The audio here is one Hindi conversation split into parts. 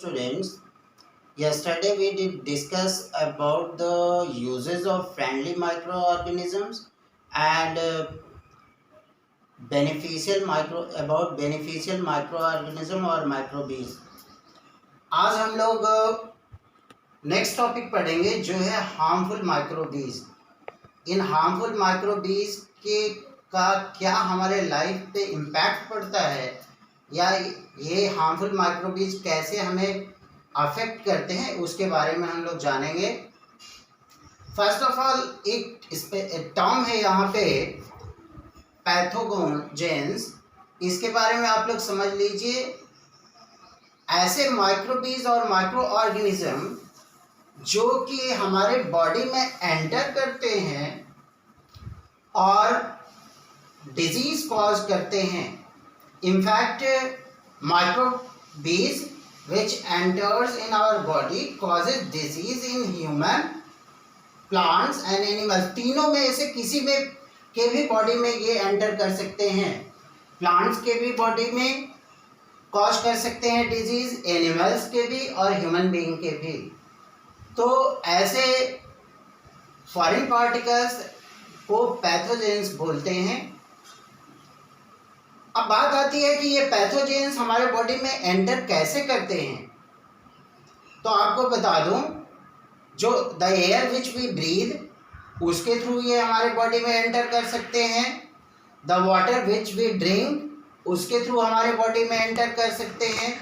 students. Yesterday we did discuss about the uses of friendly microorganisms and beneficial microorganism और microbes. आज हम लोग नेक्स्ट टॉपिक पढ़ेंगे जो है हार्मफुल माइक्रोबीज. इन हार्मफुल माइक्रोबीज के का क्या हमारे लाइफ पे इम्पैक्ट पड़ता है या ये हार्मफुल माइक्रोबीज कैसे हमें अफेक्ट करते हैं उसके बारे में हम लोग जानेंगे. फर्स्ट ऑफ ऑल एक टर्म है यहाँ पे पैथोजेंस. इसके बारे में आप लोग समझ लीजिए. ऐसे माइक्रोबीज और माइक्रो ऑर्गेनिज्म जो कि हमारे बॉडी में एंटर करते हैं और डिजीज कॉज करते हैं. In fact microbes which enters in our body causes disease in human, plants and animals. तीनों में से किसी में के भी बॉडी में ये एंटर कर सकते हैं. प्लांट्स के भी बॉडी में कॉज कर सकते हैं डिजीज, एनिमल्स के भी और ह्यूमन बीइंग के भी. तो ऐसे फॉरेन पार्टिकल्स को पैथोजेंस बोलते हैं. अब बात आती है कि ये पैथोजेंस हमारे बॉडी में एंटर कैसे करते हैं. तो आपको बता दूं, जो the air which we breathe उसके थ्रू ये हमारे बॉडी में एंटर कर सकते हैं. The water which we drink उसके थ्रू हमारे बॉडी में एंटर कर सकते हैं.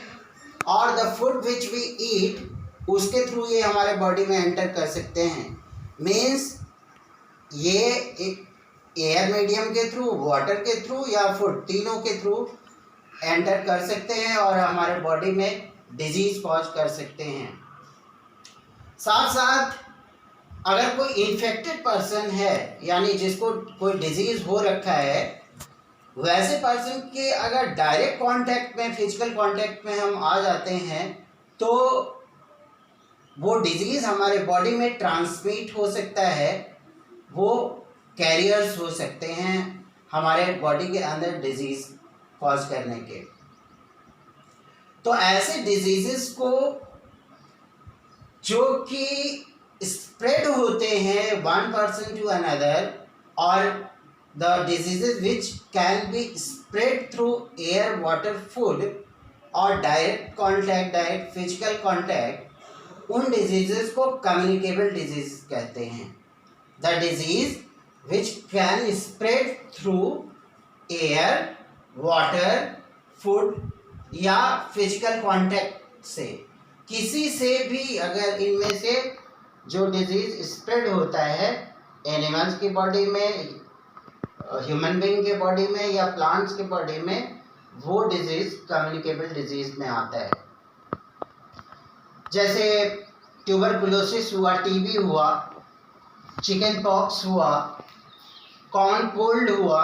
और the food which we eat उसके थ्रू ये हमारे बॉडी में एंटर कर सकते हैं. मीन्स ये एक एयर मीडियम के थ्रू, वाटर के थ्रू या फूड, तीनों के थ्रू एंटर कर सकते हैं और हमारे बॉडी में डिजीज कॉज कर सकते हैं. साथ साथ अगर कोई इन्फेक्टेड पर्सन है यानी जिसको कोई डिजीज हो रखा है, वैसे पर्सन के अगर डायरेक्ट कांटेक्ट में, फिजिकल कांटेक्ट में हम आ जाते हैं तो वो डिजीज हमारे बॉडी में ट्रांसमिट हो सकता है. वो कैरियर्स हो सकते हैं हमारे बॉडी के अंदर डिजीज कॉज करने के. तो ऐसे डिजीजेस को जो कि स्प्रेड होते हैं वन पर्सन टू अनदर, और the diseases which can be spread through air, water, food और direct contact, direct physical contact, उन डिजीजेस को कम्युनिकेबल डिजीज कहते हैं. The disease which can spread through air, water, food या physical contact से. किसी से भी अगर इनमें से जो डिजीज स्प्रेड होता है एनिमल्स की बॉडी में, ह्यूमन बीइंग के बॉडी में या प्लांट्स के बॉडी में, वो डिजीज कम्युनिकेबल डिजीज में आता है. जैसे ट्यूबरकुलोसिस हुआ, टीबी हुआ, चिकन पॉक्स हुआ, कॉमन कोल्ड हुआ,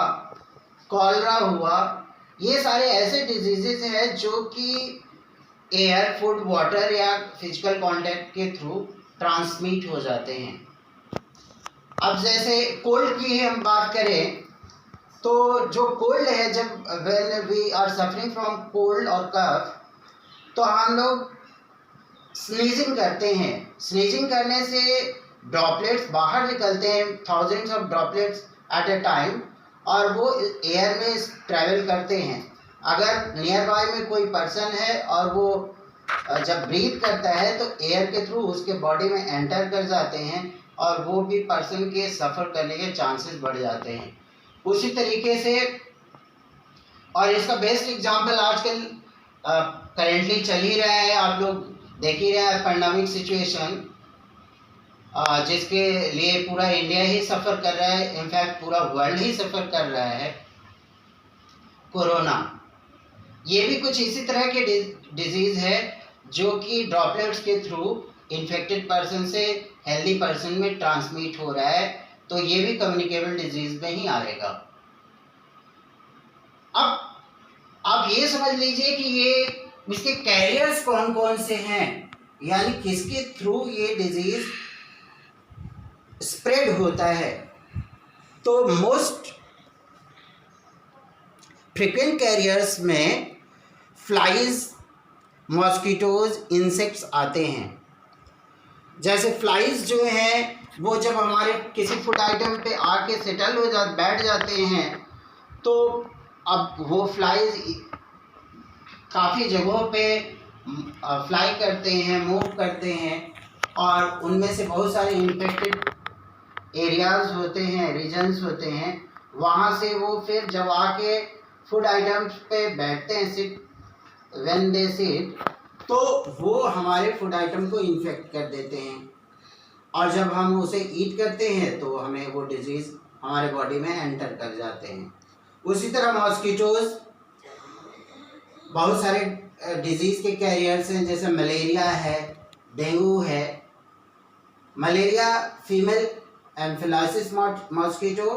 कॉलरा हुआ. ये सारे ऐसे डिजीजेस हैं जो कि एयर, फूड, वाटर या फिजिकल कांटेक्ट के थ्रू ट्रांसमिट हो जाते हैं. अब जैसे कोल्ड की हम बात करें तो जो कोल्ड है, जब when we are suffering from cold और कफ, तो हम लोग स्नीजिंग करते हैं. स्नीजिंग करने से ड्रॉपलेट्स बाहर निकलते हैं, thousands of droplets at a time, और वो एयर में ट्रैवल करते हैं. अगर नियर बाय में कोई पर्सन है और वो जब ब्रीथ करता है तो एयर के थ्रू उसके बॉडी में एंटर कर जाते हैं और वो भी पर्सन के सफ़र करने के चांसेस बढ़ जाते हैं. उसी तरीके से, और इसका बेस्ट एग्जांपल आजकल करेंटली चल ही रहा है, आप लोग देख ही रहे हैं, पैंडेमिक सिचुएशन जिसके लिए पूरा इंडिया ही सफ़र कर रहा है, इनफैक्ट पूरा वर्ल्ड ही सफ़र कर रहा है. कोरोना, ये भी कुछ इसी तरह के डिजीज़ है जो कि ड्रॉपलेट्स के थ्रू इन्फेक्टेड पर्सन से हेल्दी पर्सन में ट्रांसमिट हो रहा है. तो ये भी कम्युनिकेबल डिजीज़ में ही आएगा. अब आप ये समझ लीजिए कि ये इसके कैरियर्स कौन कौन से हैं, यानी किसके थ्रू ये डिजीज़ स्प्रेड होता है. तो मोस्ट फ्रिक्वेंट कैरियर्स में फ्लाइज, मॉस्किटोज इंसेक्ट्स आते हैं। जैसे फ्लाइज जो हैं वो जब हमारे किसी फूड आइटम पे आके सेटल हो बैठ जाते हैं, तो अब वो फ्लाइज काफ़ी जगहों पे फ्लाई करते हैं, मूव करते हैं, और उनमें से बहुत सारे इन्फेक्टेड एरियाज़ होते हैं, रीजन्स होते हैं, वहाँ से वो फिर जब आके फूड आइटम्स पे बैठते हैं, सिट व्हेन दे सिट, तो वो हमारे फूड आइटम को इन्फेक्ट कर देते हैं, और जब हम उसे ईट करते हैं तो हमें वो डिजीज़ हमारे बॉडी में एंटर कर जाते हैं। उसी तरह मॉस्किटोज बहुत सारे डिजीज़ के कैरियर्स हैं, जैसे मलेरिया है, डेंगू है। Malaria female anopheles mosquito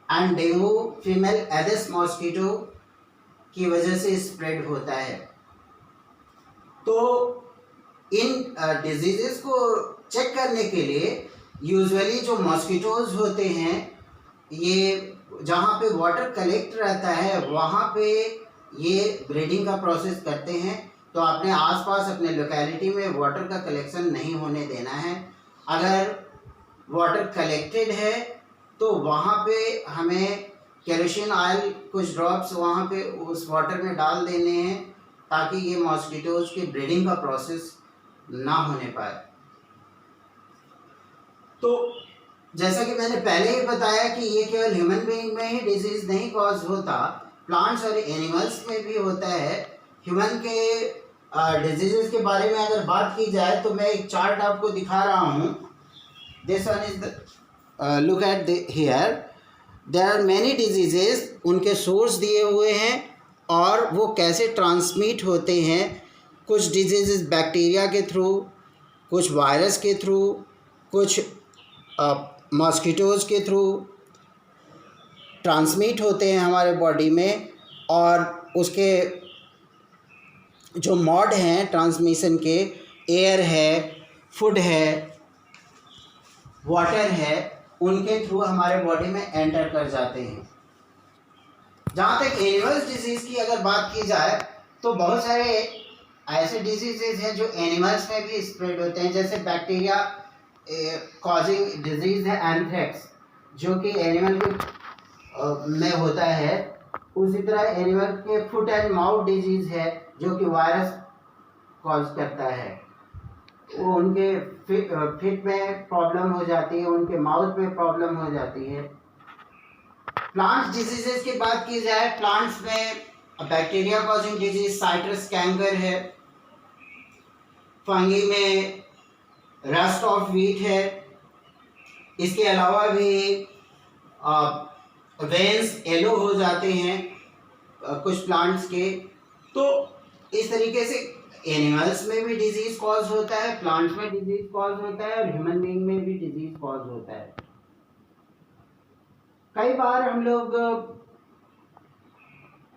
and dengue female aedes mosquito की वजह से स्प्रेड होता है। तो इन डिजीज़ेस को चेक करने के लिए यूजुअली जो मॉस्किटोज होते हैं, ये जहाँ पे वाटर कलेक्ट रहता है वहाँ पे ये ब्रीडिंग का प्रोसेस करते हैं। तो अपने आसपास अपने लोकेलिटी में वाटर का कलेक्शन नहीं होने देना है। अगर वाटर कलेक्टेड है तो वहाँ पे हमें केरोसिन ऑयल कुछ ड्रॉप्स वहाँ पे उस वाटर में डाल देने हैं, ताकि ये मॉस्किटोज की ब्रीडिंग का प्रोसेस ना होने पाए। तो जैसा कि मैंने पहले ही बताया कि ये केवल ह्यूमन बीइंग में ही डिजीज़ नहीं कॉज होता, प्लांट्स और एनिमल्स में भी होता है। ह्यूमन के डिजीज़ के बारे में अगर बात की जाए तो मैं एक चार्ट आपको दिखा रहा हूँ। This one is the look at here, there are many diseases, उनके सोर्स दिए हुए हैं और वो कैसे ट्रांसमिट होते हैं। कुछ डिजीज़ बैक्टीरिया के थ्रू, कुछ वायरस के थ्रू, कुछ मॉस्किटोज़ के थ्रू ट्रांसमिट होते हैं हमारे बॉडी में, और उसके जो मोड हैं ट्रांसमिशन के, एयर है, फूड है, वाटर है, उनके थ्रू हमारे बॉडी में एंटर कर जाते हैं। जहाँ तक एनिमल्स डिजीज़ की अगर बात की जाए तो बहुत सारे ऐसे डिजीजेज हैं जो एनिमल्स में भी स्प्रेड होते हैं। जैसे बैक्टीरिया कॉजिंग डिजीज़ है एंथ्रेक्स, जो कि एनिमल के में होता है। उसी तरह एनिमल के फुट एंड माउथ डिजीज़ है, जो कि वायरस कॉज करता है। वो उनके फिट में प्रॉब्लम हो जाती है, उनके माउथ में प्रॉब्लम हो जाती है। प्लांट्स डिजीजेस की बात की जाए, प्लांट्स में bacteria causing disease citrus canker है, फंगी में रस्ट ऑफ व्हीट है। इसके अलावा भी वेन्स येलो हो जाते हैं कुछ प्लांट्स के। तो इस तरीके से एनिमल्स में भी डिजीज कॉज होता है, प्लांट्स में डिजीज कॉज होता है, और ह्यूमन बीइंग में भी डिजीज कॉज होता है। कई बार हम लोग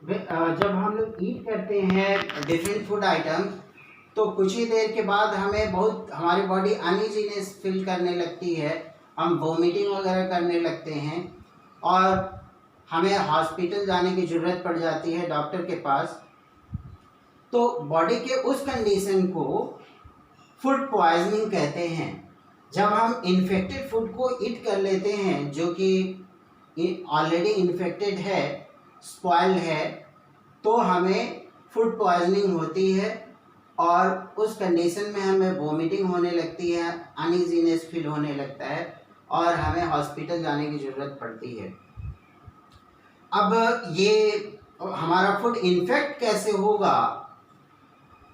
जब हम लोग ईट करते हैं डिफरेंट फूड आइटम, तो कुछ ही देर के बाद हमें हमारी बॉडी अनईजीनेस फील करने लगती है, हम वोमिटिंग वगैरह करने लगते हैं, और हमें हॉस्पिटल जाने की ज़रूरत पड़ जाती है, डॉक्टर के पास। तो बॉडी के उस कंडीशन को फूड पॉइजनिंग कहते हैं। जब हम इन्फेक्टेड फूड को ईट कर लेते हैं जो कि ऑलरेडी इन्फेक्टेड है, स्पॉइल्ड है, तो हमें फूड पॉइजनिंग होती है, और उस कंडीशन में हमें वोमिटिंग होने लगती है, अनईजीनेस फील होने लगता है, और हमें हॉस्पिटल जाने की ज़रूरत पड़ती है। अब ये हमारा फूड इन्फेक्ट कैसे होगा?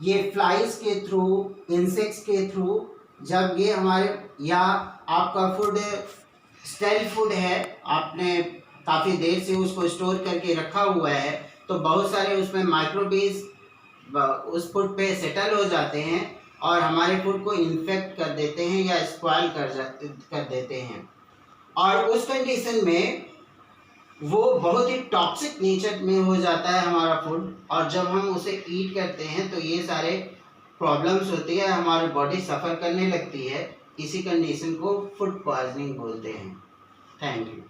ये फ्लाइज के थ्रू, इंसेक्ट्स के थ्रू, जब ये हमारे, या आपका फूड स्टेल फूड है, आपने काफ़ी देर से उसको स्टोर करके रखा हुआ है, तो बहुत सारे उसमें माइक्रोबीज उस फूड पे सेटल हो जाते हैं और हमारे फूड को इन्फेक्ट कर देते हैं या स्पॉइल कर देते हैं। और उस कंडीशन में वो बहुत ही टॉक्सिक नेचर में हो जाता है हमारा फूड, और जब हम उसे ईट करते हैं तो ये सारे प्रॉब्लम्स होती है, हमारी बॉडी सफ़र करने लगती है। इसी कंडीशन को फूड पॉइजनिंग बोलते हैं। Thank you.